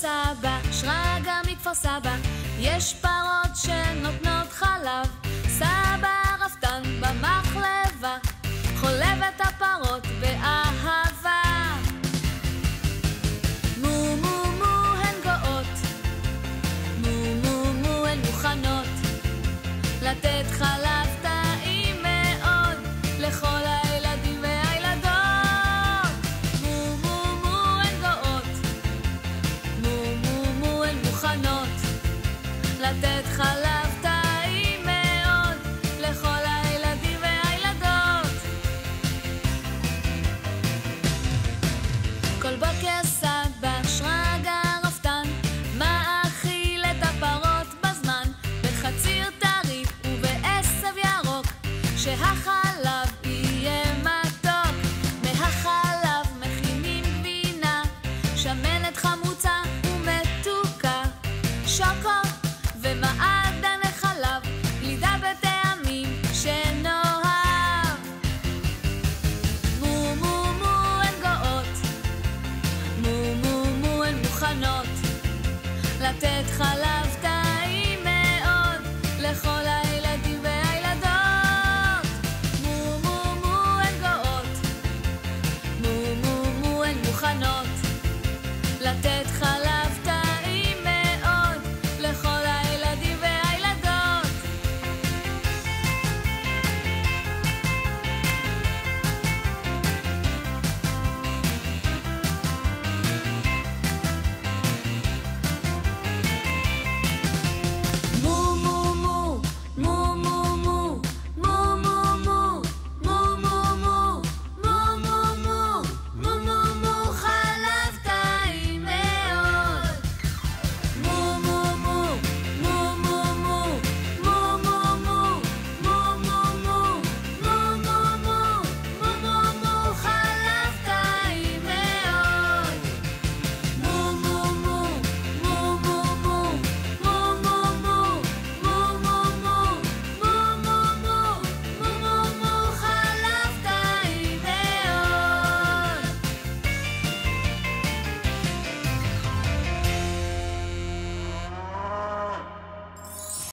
סבא, שרגא מכפר סבא, יש פרות שנותנות חלב. סבא רפתן במחלבה, חולב את הפרות באהבה. מו מו מו הן גאות, מו מו מו הן מוכנות לתת חלב טעים מאוד לכל הילדים והילדות. מו מו מו הן גאות, מו מו מו הן מוכנות לתת חלב טעים מאוד לכל הילדים והילדות. כל בוקר סבא שרגא רפתן מאכיל את הפרות בזמן, בחציר טרי ובעשב ירוק, שהחלב יהיה מתוק. מהחלב מכינים גבינה, שמנת חמוצה ומתוקה, שוקו ומעדני חלב, גלידה בטעמים שנאהב. מו מו מו הן גאות, מו מו מו הן מוכנות לתת חלב